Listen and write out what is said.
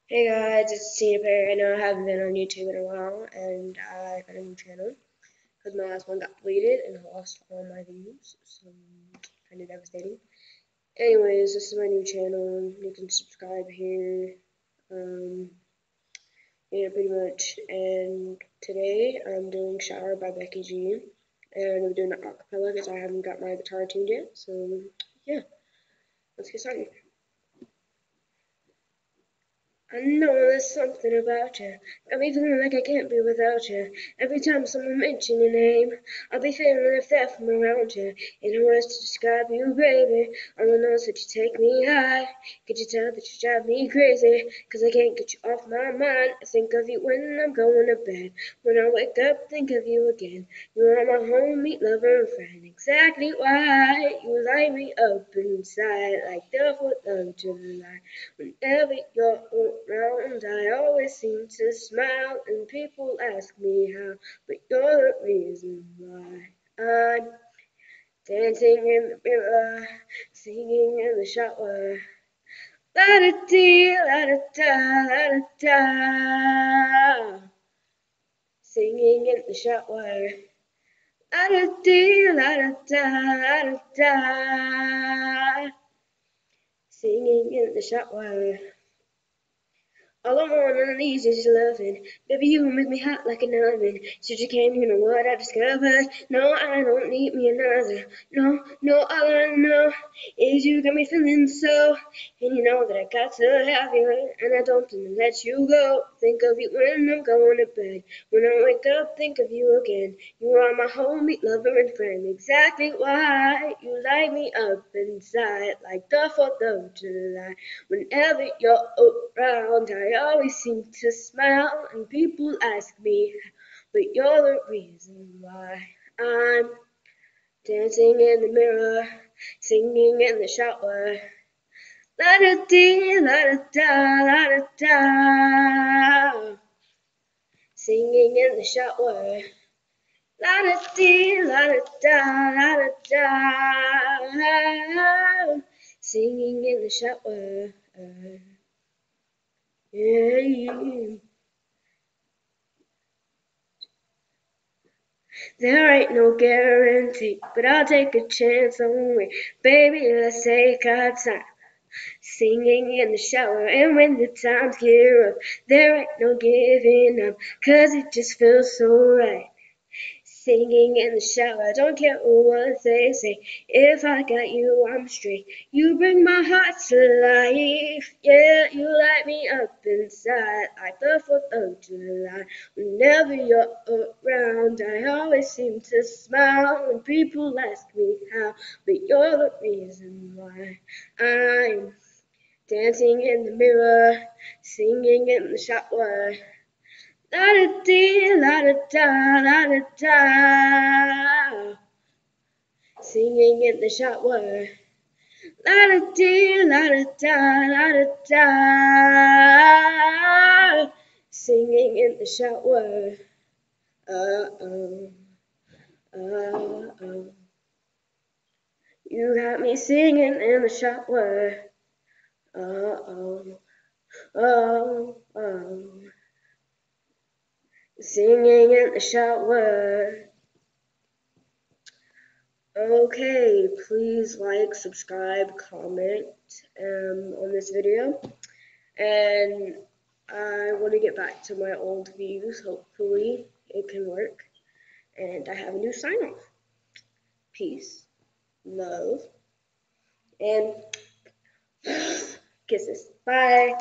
Hey guys, it's Tina Perry. I know I haven't been on YouTube in a while, and I got a new channel because my last one got deleted and I lost all my views, so kind of devastating. Anyways, this is my new channel. You can subscribe here. Um, yeah, pretty much. And today I'm doing "Shower" by Becky G, and I'm doing it acapella because I haven't got my guitar tuned yet. So yeah, let's get started. I know there's something about you. Got me feeling like I can't be without you. Every time someone mention your name, I'll be feeling if they're from around you. In words to describe you, baby. All I know is that you take me high. Could you tell that you drive me crazy? 'Cause I can't get you off my mind. I think of you when I'm going to bed. When I wake up, think of you again. You are my homie, lover, and friend. Exactly why you light me up inside like the 4th of July. Whenever you're around, I always seem to smile, and people ask me how, but you're the reason why. I'm dancing in the mirror, singing in the shower. La da dee, la da da, la da da. Singing in the shower. La da dee, la da da, la da da. Singing in the shower. All I want on these is your loving. Baby, you make me hot like an oven. Since you came, you know what I discovered. No, I don't need me another. No, no, all I know is you got me feeling so. And you know that I got to have you. And I don't want to let you go. Think of you when I'm going to bed. When I wake up, think of you again. You are my homie, lover, and friend. Exactly why you light me up inside like the 4th of July. Whenever you're around, I always seem to smile, and people ask me, but you're the reason why. I'm dancing in the mirror, singing in the shower. La da dee, la da da, la da da. Singing in the shower. La da dee, la da da, la da da. Singing in the shower. Yeah. There ain't no guarantee, but I'll take a chance on it. Baby, let's take our time. Singing in the shower, and when the times get rough, there ain't no giving up, 'cause it just feels so right. Singing in the shower, don't care what they say. If I got you, I'm straight. You bring my heart to life. Yeah, you light me up inside like the 4th of July. Whenever you're around, I always seem to smile when people ask me how. But you're the reason why. I'm dancing in the mirror, singing in the shower. La da dee, la da da, la da da. Singing in the shower. La da dee, la da da, la da da. Singing in the shower. Uh-oh, uh-oh. You got me singing in the shower. Uh-oh, oh. Singing in the shower. Okay, please like, subscribe, comment on this video. And I want to get back to my old views. Hopefully it can work. And I have a new sign off. Peace, love, and kisses. Bye.